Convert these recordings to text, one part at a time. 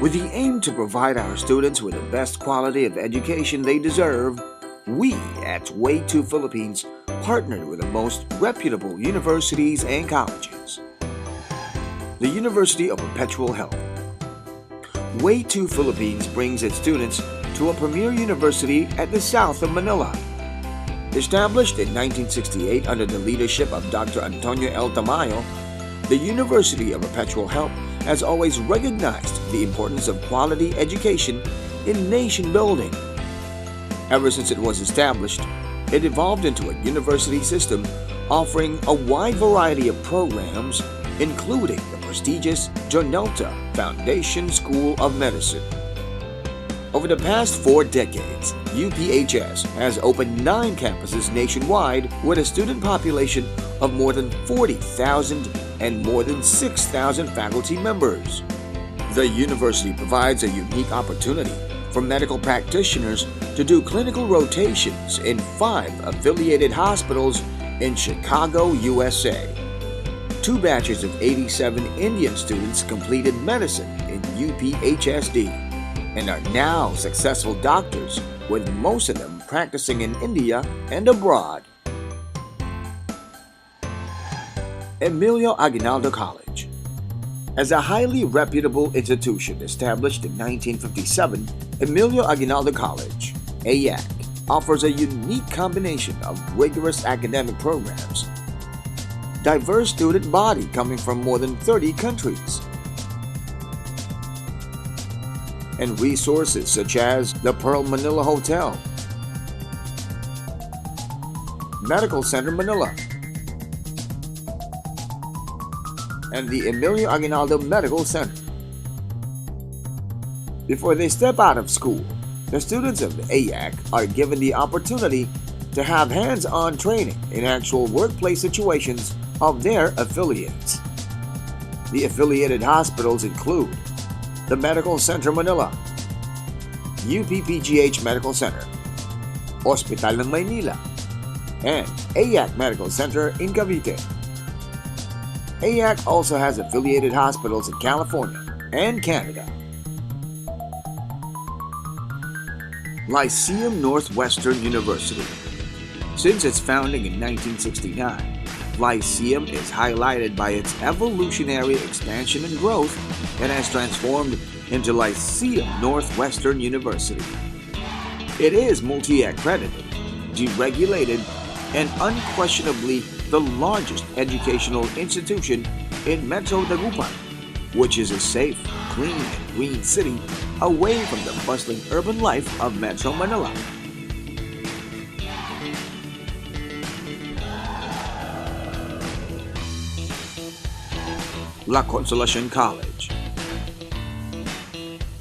With the aim to provide our students with the best quality of education they deserve, we at Way 2 Philippines partnered with the most reputable universities and colleges. The University of Perpetual Health. Way 2 Philippines brings its students to a premier university at the south of Manila. Established in 1968 under the leadership of Dr. Antonio L. Tamayo, the University of Perpetual Health has always recognized the importance of quality education in nation building. Ever since it was established, it evolved into a university system offering a wide variety of programs, including the prestigious Jonelta Foundation School of Medicine. Over the past 4 decades, UPHS has opened 9 campuses nationwide with a student population of more than 40,000 and more than 6,000 faculty members. The university provides a unique opportunity for medical practitioners to do clinical rotations in 5 affiliated hospitals in Chicago, USA. 2 batches of 87 Indian students completed medicine in UPHSD and are now successful doctors, with most of them practicing in India and abroad. Emilio Aguinaldo College. As a highly reputable institution established in 1957, Emilio Aguinaldo College, AYAC, offers a unique combination of rigorous academic programs, diverse student body coming from more than 30 countries, and resources such as the Pearl Manila Hotel, Medical Center Manila, and the Emilio Aguinaldo Medical Center. Before they step out of school, the students of the AYAC are given the opportunity to have hands-on training in actual workplace situations of their affiliates. The affiliated hospitals include the Medical Center Manila, UPPGH Medical Center, Hospital ng Maynila, and AYAC Medical Center in Cavite. AYAC also has affiliated hospitals in California and Canada. Lyceum Northwestern University. Since its founding in 1969, Lyceum is highlighted by its evolutionary expansion and growth and has transformed into Lyceum Northwestern University. It is multi-accredited, deregulated, and unquestionably the largest educational institution in Metro Dagupan, which is a safe, clean, and green city away from the bustling urban life of Metro Manila. La Consolacion College.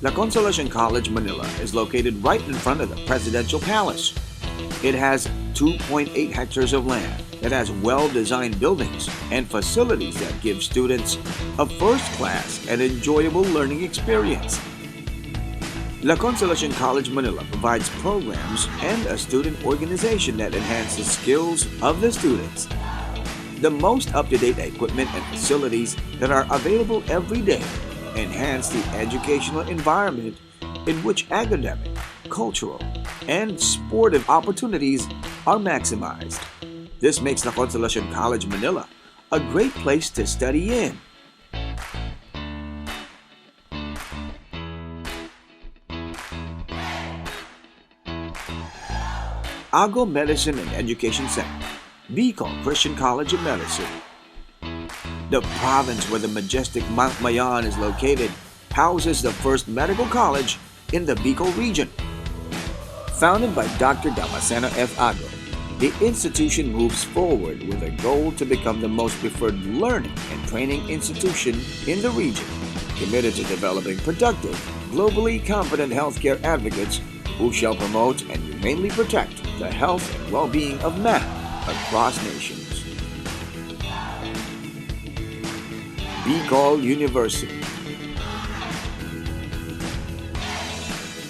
La Consolacion College Manila is located right in front of the Presidential Palace. It has 2.8 hectares of land that has well-designed buildings and facilities that give students a first-class and enjoyable learning experience. La Consolacion College Manila provides programs and a student organization that enhance the skills of the students. The most up-to-date equipment and facilities that are available every day enhance the educational environment in which academic, cultural, and sportive opportunities are maximized. This makes La Consolacion College Manila a great place to study in. Agro Medicine and Education Center, Bicol Christian College of Medicine. The province where the majestic Mount Mayon is located houses the first medical college in the Bicol region. Founded by Dr. Damasceno F. Ago, the institution moves forward with a goal to become the most preferred learning and training institution in the region, committed to developing productive, globally competent healthcare advocates who shall promote and humanely protect the health and well-being of man across nations. Bicol University.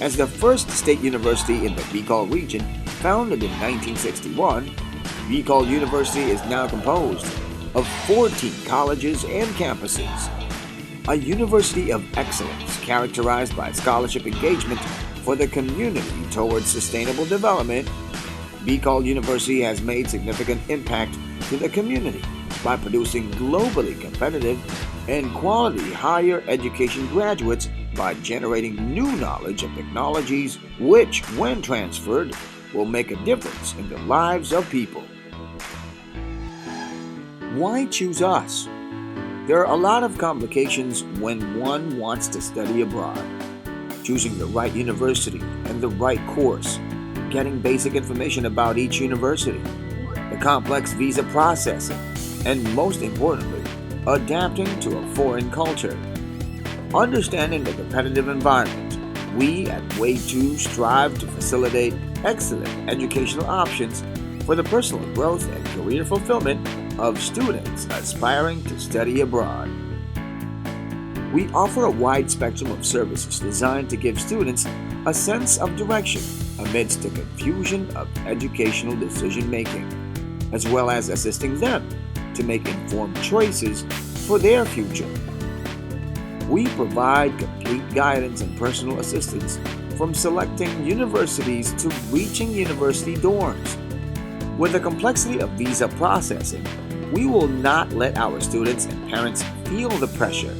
As the first state university in the Bicol region, founded in 1961, Bicol University is now composed of 14 colleges and campuses. a university of excellence characterized by scholarship engagement for the community towards sustainable development. Bicol University has made significant impact to the community by producing globally competitive and quality higher education graduates by generating new knowledge and technologies which, when transferred, will make a difference in the lives of people. Why choose us? There are a lot of complications when one wants to study abroad. Choosing the right university and the right course, getting basic information about each university, the complex visa processing, and most importantly, adapting to a foreign culture. Understanding the competitive environment, we at Way2 strive to facilitate excellent educational options for the personal growth and career fulfillment of students aspiring to study abroad. We offer a wide spectrum of services designed to give students a sense of direction amidst the confusion of educational decision-making, as well as assisting them to make informed choices for their future. We provide complete guidance and personal assistance from selecting universities to reaching university dorms. With the complexity of visa processing, we will not let our students and parents feel the pressure.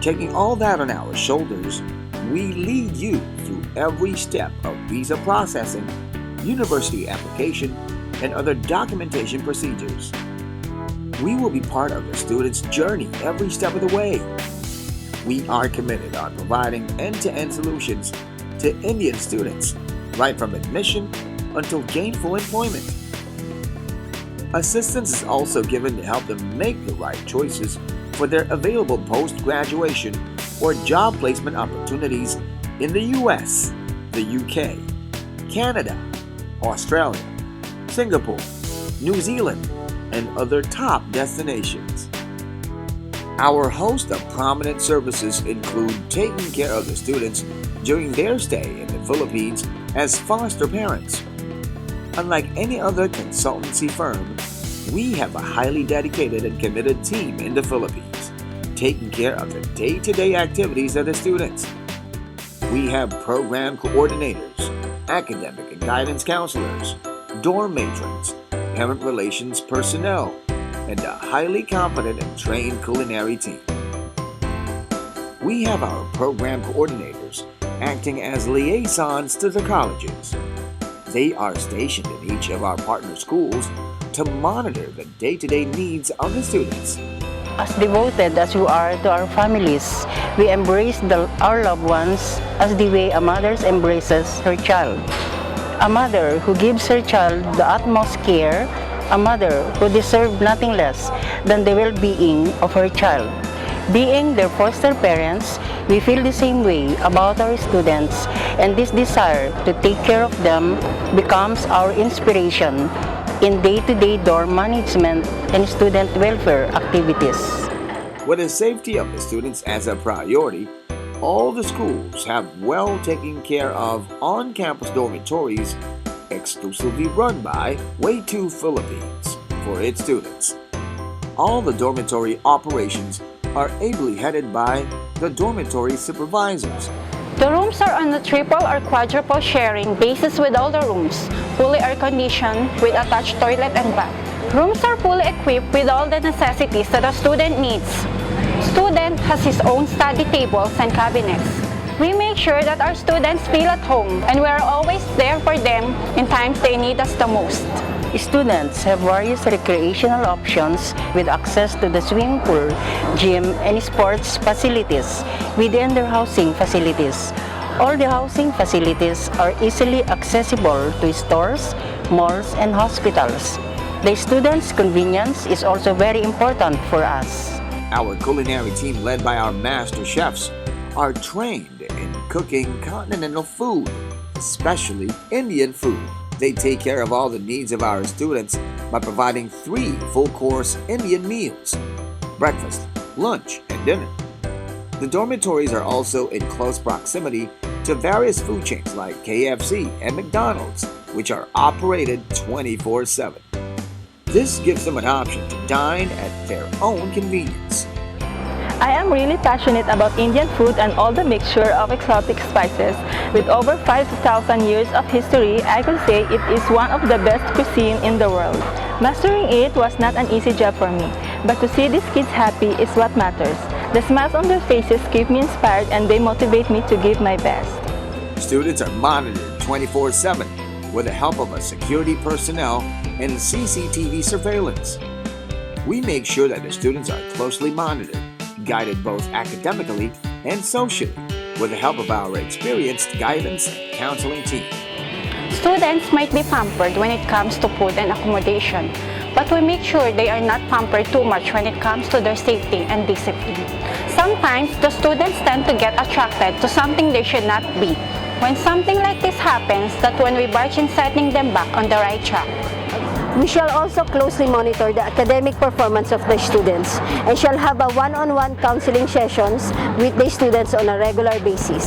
Taking all that on our shoulders, we lead you through every step of visa processing, university application, and other documentation procedures. We will be part of the student's journey every step of the way. We are committed on providing end-to-end solutions to Indian students, right from admission until gainful employment. Assistance is also given to help them make the right choices for their available post-graduation or job placement opportunities in the US, the UK, Canada, Australia, Singapore, New Zealand, and other top destinations. Our host of prominent services include taking care of the students during their stay in the Philippines as foster parents. Unlike any other consultancy firm, we have a highly dedicated and committed team in the Philippines, taking care of the day-to-day activities of the students. We have program coordinators, academic and guidance counselors, dorm matrons, parent relations personnel, and a highly competent and trained culinary team. We have our program coordinators acting as liaisons to the colleges. They are stationed in each of our partner schools to monitor the day-to-day needs of the students. As devoted as we are to our families, we embrace our loved ones as the way a mother embraces her child. A mother who gives her child the utmost care, a mother who deserves nothing less than the well-being of her child. Being their foster parents, we feel the same way about our students, and this desire to take care of them becomes our inspiration in day-to-day dorm management and student welfare activities. With the safety of the students as a priority, all the schools have well taken care of on-campus dormitories exclusively run by Way2 Philippines for its students. All the dormitory operations are ably headed by the dormitory supervisors. The rooms are on a triple or quadruple sharing basis with all the rooms, fully air-conditioned with attached toilet and bath. Rooms are fully equipped with all the necessities that a student needs. Student has his own study tables and cabinets. We make sure that our students feel at home and we are always there for them in times they need us the most. Students have various recreational options with access to the swimming pool, gym, and sports facilities within their housing facilities. All the housing facilities are easily accessible to stores, malls, and hospitals. The students' convenience is also very important for us. Our culinary team, led by our master chefs, are trained in cooking continental food, especially Indian food. They take care of all the needs of our students by providing 3 full-course Indian meals: breakfast, lunch, and dinner. The dormitories are also in close proximity to various food chains like KFC and McDonald's, which are operated 24/7. This gives them an option to dine at their own convenience. I am really passionate about Indian food and all the mixture of exotic spices. With over 5,000 years of history, I could say it is one of the best cuisine in the world. Mastering it was not an easy job for me, but to see these kids happy is what matters. The smiles on their faces keep me inspired and they motivate me to give my best. Students are monitored 24/7 with the help of a security personnel and CCTV surveillance. We make sure that the students are closely monitored, guided both academically and socially with the help of our experienced guidance and counseling team. Students might be pampered when it comes to food and accommodation, but we make sure they are not pampered too much when it comes to their safety and discipline. Sometimes, the students tend to get attracted to something they should not be. When something like this happens, that's when we barge in setting them back on the right track. We shall also closely monitor the academic performance of the students and shall have a one-on-one counseling sessions with the students on a regular basis.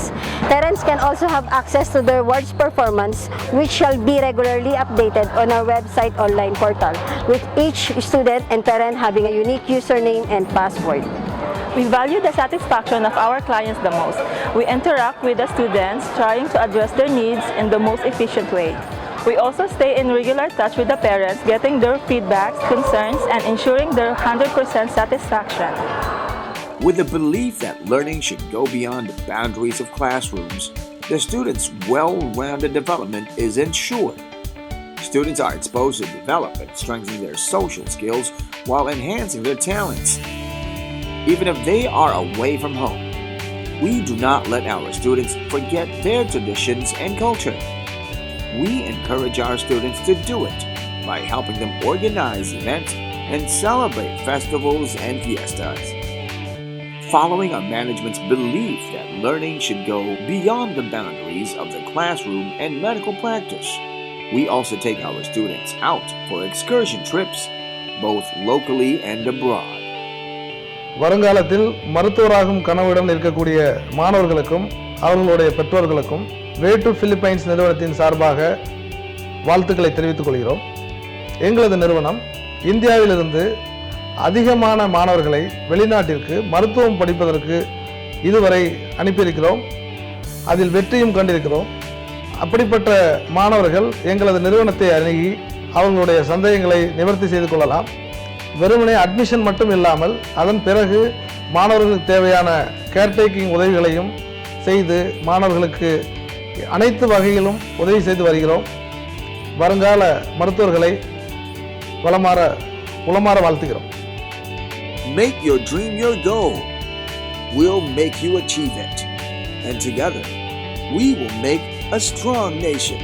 Parents can also have access to their ward's performance, which shall be regularly updated on our website online portal, with each student and parent having a unique username and password. We value the satisfaction of our clients the most. We interact with the students, trying to address their needs in the most efficient way. We also stay in regular touch with the parents, getting their feedbacks, concerns, and ensuring their 100% satisfaction. With the belief that learning should go beyond the boundaries of classrooms, the students' well-rounded development is ensured. Students are exposed to develop and strengthen their social skills while enhancing their talents. Even if they are away from home, we do not let our students forget their traditions and culture. We encourage our students to do it by helping them organize events and celebrate festivals and fiestas. Following our management's belief that learning should go beyond the boundaries of the classroom and medical practice, we also take our students out for excursion trips, both locally and abroad. வருங்காலத்தில் மருத்துவராகும் கனவுடன் இருக்கக்கூடிய மாணவர்களுக்கும் அவர்களுடைய பெற்றோர்களுக்கும் way to Philippines நிறுவனத்தின் சார்பாக வாழ்த்துக்களை தெரிவித்துக் கொள்கிறோம். எங்களது நிறுவனம் இந்தியாவிலிருந்து அதிகமான மாணவர்களை வெளிநாட்டிற்கு மருத்துவம் படிப்பதற்கு இதுவரை அனுப்பியிருக்கிறோம். அதில் வெற்றியும் கண்டிருக்கிறோம். அப்படிப்பட்ட மாணவர்கள் எங்களது நிறுவனத்தை அணுகி அவர்களுடைய சந்தேகங்களை நிவர்த்தி செய்து கொள்ளலாம். வெறுமனே அட்மிஷன் மட்டும் இல்லாமல் அதன் பிறகு மாணவர்களுக்கு தேவையான கேர்டேக்கிங் உதவிகளையும் செய்து மாணவர்களுக்கு அனைத்து வகையிலும் உதவி செய்து வருகிறோம். வருங்கால மருத்துவர்களை உளமாற வாழ்த்துகிறோம். Make your dream your goal. We'll make you achieve it. And together, we will make a strong nation.